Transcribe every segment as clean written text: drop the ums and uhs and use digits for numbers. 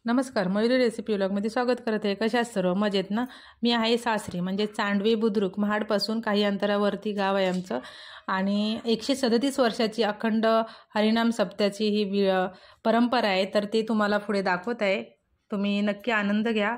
नमस्कार, मयुरी रेसिपी व्लॉगमध्ये स्वागत करत आहे। कशा सर्व मजेत ना। मी आहे सासरी म्हणजे चांडवे बुद्रुक महाडपासून काही अंतरावरती गाव आहे आमचं। आणि 137 वर्षाची अखंड हरिनाम सप्त्याची ही परंपरा आहे, तर ते तुम्हाला पुढे दाखवत आहे। तुम्ही नक्की आनंद घ्या।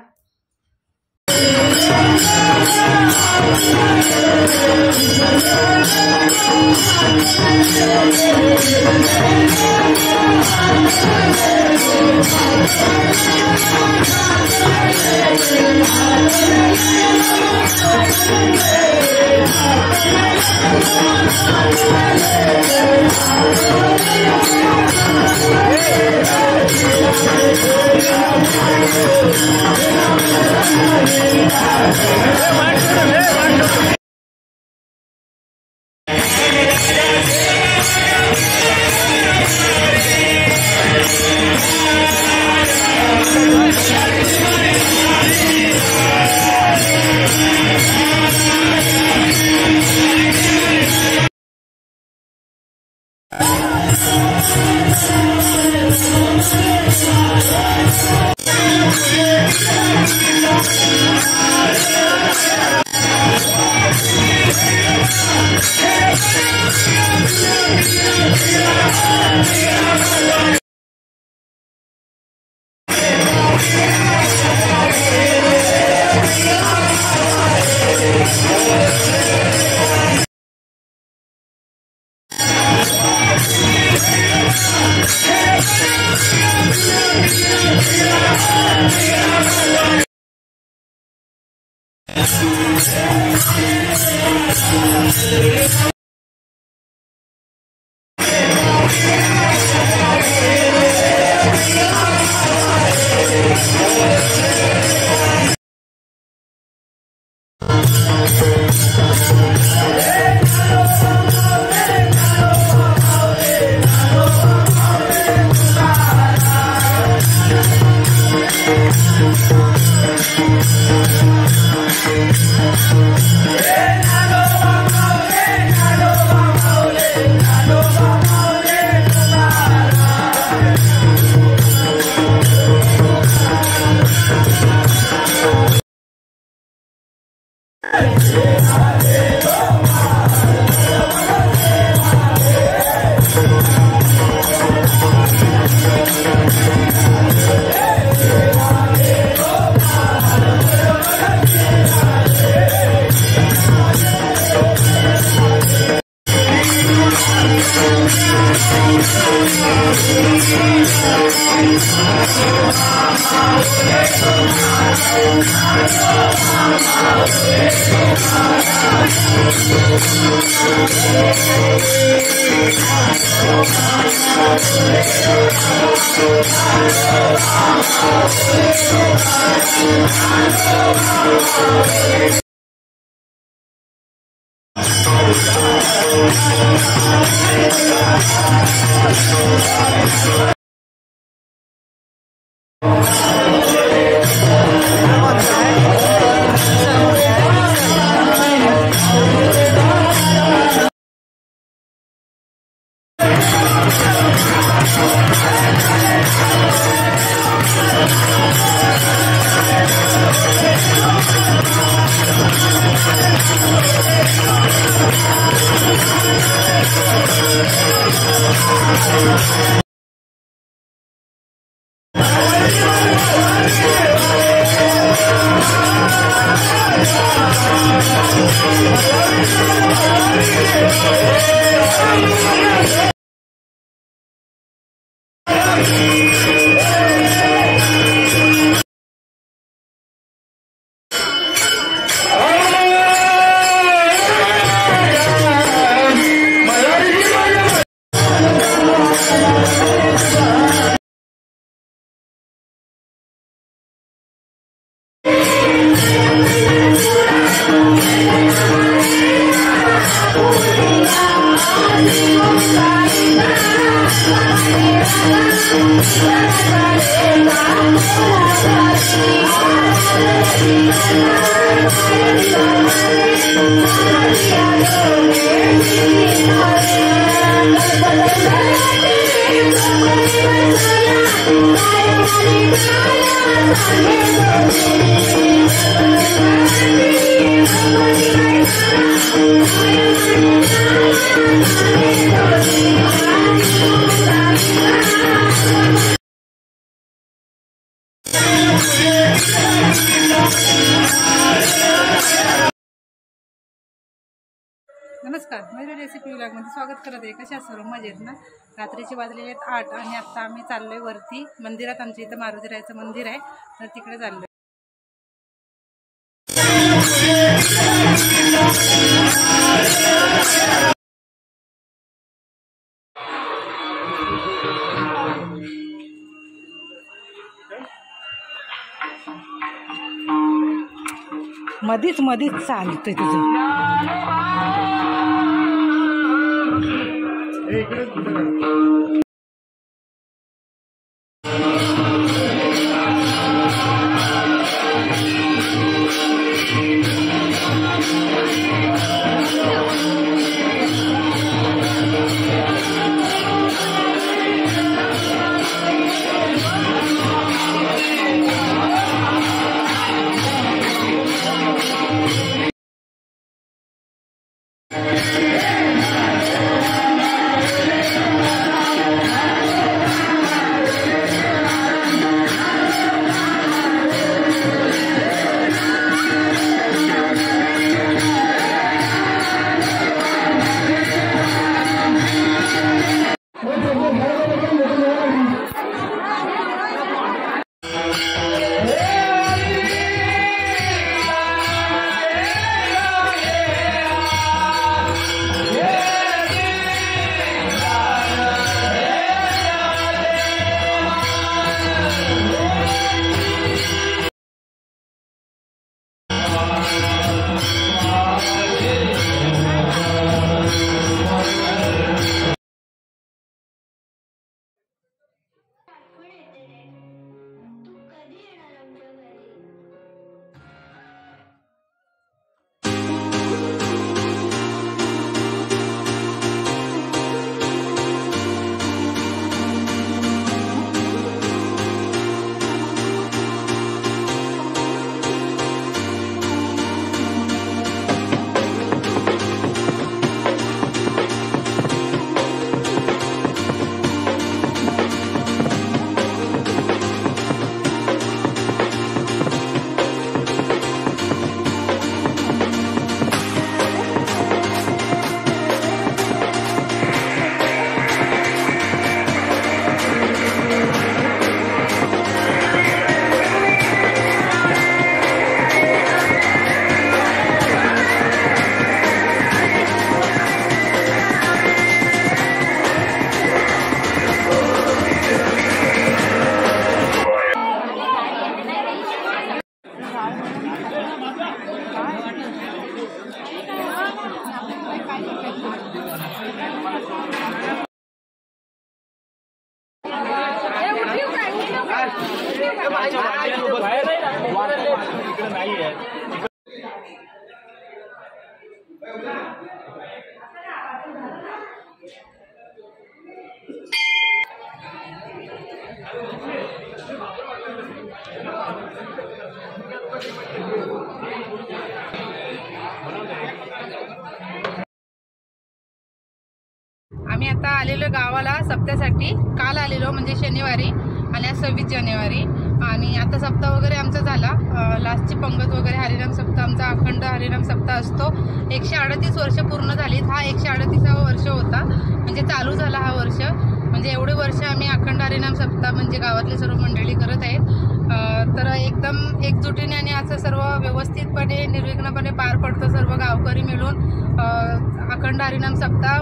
Bye. नमस्कार, मयूरी रेसिपी व्लॉगमध्ये स्वागत करत आहे. कशा सर्व मजेत ना? रात्रीचे वाजलेले आहेत 8 आणि आता आम्ही चाललोय वरती मंदिरात. आमच्या इथं मारुतीरायाचं मंदिर आहे, तर तिकडे चाललोय. मधीच चालतोय तुझं. आम्ही आता आलेलो गावाला सप्त्यासाठी. काल आलेलो म्हणजे शनिवारी आणि आज 26 जानेवारी. आणि आता सप्ताह वगैरे आमचा झाला. लास्टची पंगत वगैरे हरिनाम सप्ताह आमचा अखंड हरिनाम सप्ताह असतो. 138 वर्ष पूर्ण झालीत. हा 138वा वर्ष होता, म्हणजे चालू झाला हा वर्ष. म्हणजे एवढे वर्ष आम्ही अखंड हरिनाम सप्ताह म्हणजे गावातली सर्व मंडळी करत आहेत. तर एकदम एकजुटीने आणि असं सर्व व्यवस्थितपणे निर्विघ्नपणे पार पडतं. सर्व गावकरी मिळून अखंड हरिनाम सप्ताह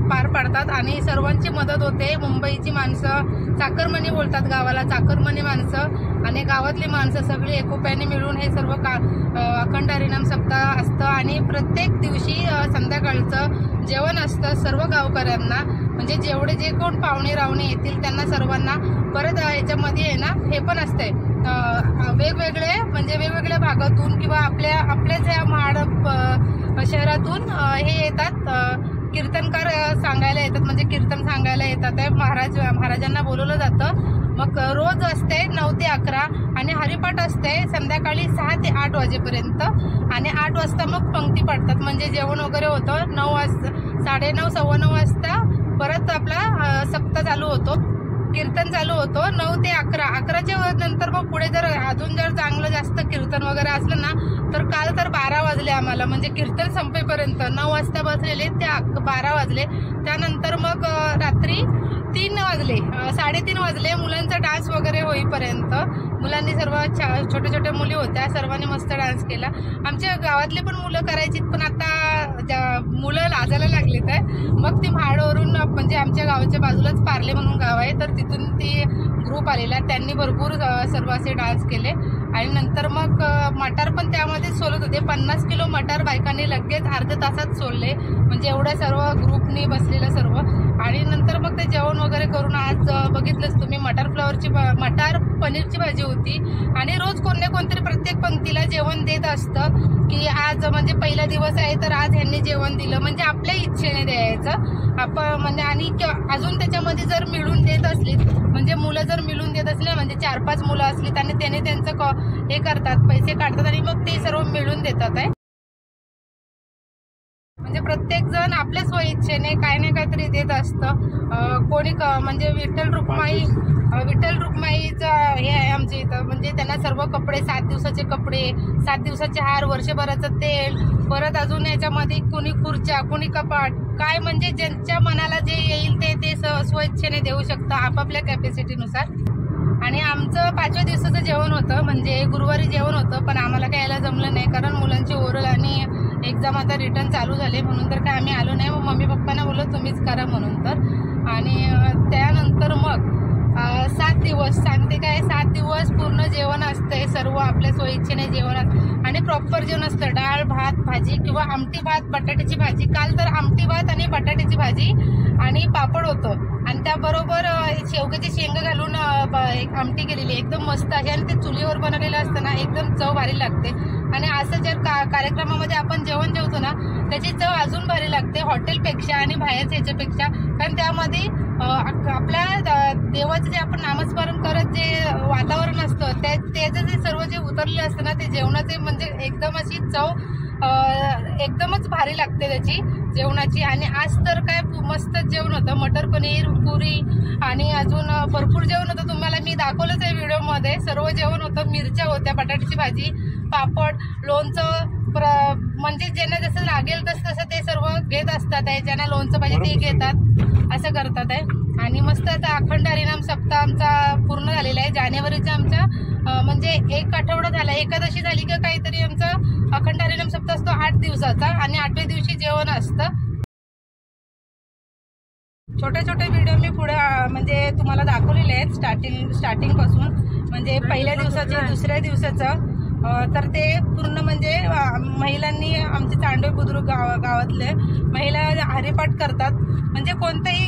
पार पाडतात आणि सर्वांची मदत होते. मुंबईची माणसं चाकरमनी बोलतात गावाला, चाकरमनी माणसं आणि गावातली माणसं सगळी एकोप्याने मिळून हे सर्व अखंड हरिनाम सप्ताह असतं. आणि प्रत्येक दिवशी संध्याकाळचं जेवण असतं सर्व गावकऱ्यांना. म्हणजे जेवढे जे कोण पाहुणे रावणे येतील त्यांना सर्वांना. परत याच्यामध्ये आहे ना हे पण असतंय, वेगवेगळे म्हणजे वेगवेगळ्या भागातून किंवा आपल्याच या महाड शहरातून हे येतात कीर्तनकार सांगायला येतात, म्हणजे कीर्तन सांगायला येतात. महाराजांना बोलवलं जातं. मग रोज असते 9 ते 11 आणि हरिपाठ असते संध्याकाळी 6 ते 8 वाजेपर्यंत. आणि 8 वाजता मग पंक्ती पडतात, म्हणजे जेवण वगैरे होतं. 9 वाजता 9:30 9:15 वाजता परत आपला सप्ताह चालू होतो, कीर्तन चालू होतो 9 ते 11. 11च्या नंतर मग पुढे जर अजून चांगलं जास्त कीर्तन वगैरे असलं ना तर काल तर 12 वाजले आम्हाला, म्हणजे कीर्तन संपेपर्यंत 9 वाजता बसलेले ते 12 वाजले. त्यानंतर मग रात्री 3 वाजले, 3:30 वाजले मुलांचा डान्स वगैरे होईपर्यंत. मुलांनी सर्व छोट्या छोट्या मुली होत्या, सर्वांनी मस्त डान्स केला. आमच्या गावातले पण मुलं करायची, पण आता मुलं लाजायला लागलेत आहे. मग ती म्हाडवरून, म्हणजे आमच्या गावाच्या बाजूलाच पार्ले म्हणून गाव आहे, तर तिथून ती ग्रुप आलेला, त्यांनी भरपूर सर्व असे डान्स केले. आणि नंतर मग मटार पण त्यामध्ये सोलत होते. 50 किलो मटार बायकांनी लगेच अर्ध्या तासात सोलले, म्हणजे एवढ्या सर्व ग्रुपनी बसलेलं सर्व. आणि नंतर मग ते जेवण वगैरे करून आज बघितलंच तुम्ही, मटार पनीरची भाजी होती. आणि रोज कोणतरी प्रत्येक पंक्तीला जेवण देत असतं, की आज म्हणजे पहिला दिवस आहे तर आज ह्यांनी जेवण दिलं, म्हणजे आपल्या इच्छेने द्यायचं आपण. म्हणजे आणि अजून त्याच्यामध्ये जर मिळून देत असली, म्हणजे मुलं जर मिळून देत असले, म्हणजे 4-5 मुलं असली आणि त्याने त्यांचं हे करतात, पैसे काढतात आणि मग ते सर्व मिळून देतात आहे. म्हणजे प्रत्येक जण आपल्या स्वइच्छेने काही ना काहीतरी देत असतं. कोणी म्हणजे विठ्ठल रुक्माईचं हे आहे आमच्या इथं, म्हणजे त्यांना सर्व कपडे, 7 दिवसाचे कपडे, 7 दिवसाचे हार, वर्षभराचं तेल, परत अजून याच्यामध्ये कोणी खुर्च्या, कोणी कपाट, काय म्हणजे ज्यांच्या मनाला जे येईल ते स्वइच्छेने देऊ शकतं आपापल्या कॅपॅसिटीनुसार. आणि आमचं 5व्या दिवसाचं जेवण होतं, म्हणजे गुरुवारी जेवण होतं, पण आम्हाला काय यायला जमलं नाही, कारण मुलांची ओरल आणि एक्झाम आता रिटर्न चालू झाले, म्हणून तर काय आम्ही आलो नाही. मग मम्मी पप्पांना बोललो तुम्हीच करा म्हणून तर. आणि त्यानंतर मग 7 दिवस सांगते काय, 7 दिवस पूर्ण जेवण असतंय, सर्व आपल्या स्वइच्छेने जेवण आणि प्रॉपर जेवण असतं. डाळ, भात, भाजी किंवा आमटी भात, बटाट्याची भाजी. काल तर आमटी भात आणि बटाट्याची भाजी आणि पापड होतं, आणि त्याबरोबर शेवग्याची शेंग घालून आमटी केलेली, एकदम मस्त अशी. आणि ते चुलीवर बनवलेलं असतं ना, एकदम चव भारी लागते. आणि असं जर कार्यक्रमामध्ये आपण जेवण जेवतो ना, त्याची चव अजून भारी लागते हॉटेलपेक्षा आणि बाहेरच्या ह्याच्यापेक्षा. कारण त्यामध्ये आपल्या देवाचं जे आपण नामस्मरण करत जे वातावरण असतं, त्याचं जे सर्व जे उतरलेलं असतं ना, ते जेवणाचे म्हणजे एकदम अशी चव एकदमच भारी लागते त्याची जेवणाची. आणि आज तर काय मस्त जेवण होतं, मटर पनीर, पुरी आणि अजून भरपूर जेवण होतं. तुम्हाला मी दाखवलंच आहे व्हिडिओमध्ये. सर्व जेवण होतं, मिरच्या होत्या, बटाट्याची भाजी, पापड, लोणचं, म्हणजे ज्यांना जसं लागेल तसं ते सर्व घेत असतात आहे. ज्यांना लोणचं पाहिजे ते घेतात, असं करतात आहे. आणि मस्त आता अखंड हरिनाम सप्ताह आमचा पूर्ण झालेला आहे. जानेवारीचा आमचा म्हणजे 1 आठवडा झाला, एकादशी झाली का काहीतरी आमचा अखंड हरिनाम सप्ताह असतो 8 दिवसाचा, आणि 8व्या दिवशी जेवण असतं. छोटे छोटे व्हिडिओ मी पुढे म्हणजे तुम्हाला दाखवलेले आहेत स्टार्टिंग पासून, म्हणजे पहिल्या दिवसाचं, दुसऱ्या दिवसाचं. तर ते पूर्ण म्हणजे महिलांनी, आमचे चांडवे बुद्रुक गावातले महिला हरिपाठ करतात. म्हणजे कोणतंही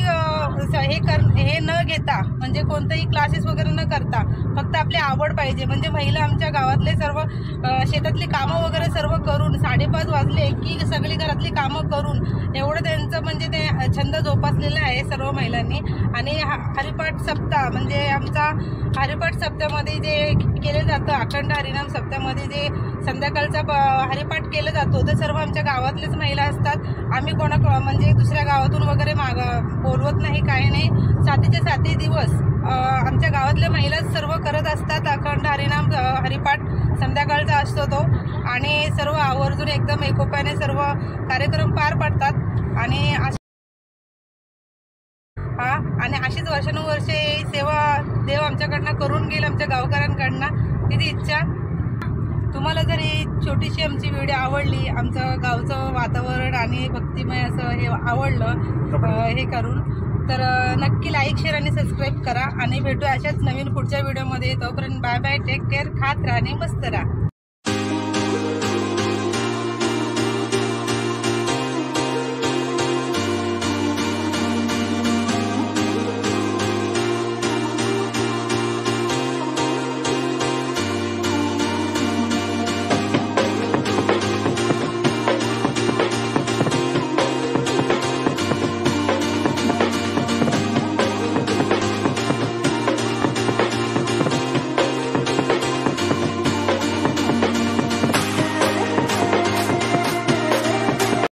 हे न घेता, म्हणजे कोणतंही क्लासेस वगैरे न करता, फक्त आपली आवड पाहिजे. म्हणजे महिला आमच्या गावातले सर्व शेतातली कामं वगैरे सर्व करून 5:30 वाजले की सगळी घरातली कामं करून एवढं त्यांचं म्हणजे ते छंद जोपासलेला आहे सर्व महिलांनी. आणि हरिपाठ सप्ताह, म्हणजे आमचा हरिपाठ सप्ताहामध्ये जे केलं जातं, अखंड हरिनाम सप्ताहामध्ये जे संध्याकाळचा हरिपाठ केलं जातो, ते सर्व आमच्या गावातलेच महिला असतात. आम्ही म्हणजे दुसऱ्या गावातून वगैरे बोलवत नाही, काही नाही. 7चे दिवस आमच्या गावातल्या महिला सर्व करत असतात. अखंड हरिपाठ संध्याकाळचा असतो तो, आणि सर्व आवर्जून एकदम एकोप्याने सर्व कार्यक्रम पार पडतात. आणि अशीच वर्षानुवर्षे सेवा देव आमच्याकडनं करून घेईल, आमच्या गावकऱ्यांकडनं, तिची इच्छा. तुम्हाला जर ही छोटीशी आमची व्हिडिओ आवडली, आमचं गावचं वातावरण आणि भक्तिमय असं हे आवडलं हे करून, तर नक्की लाईक, शेअर आणि सबस्क्राईब करा. आणि भेटू अशाच नवीन पुढच्या व्हिडिओमध्ये. तोपर्यंत बाय बाय, टेक केअर, खात राहा आणि मस्त राहा.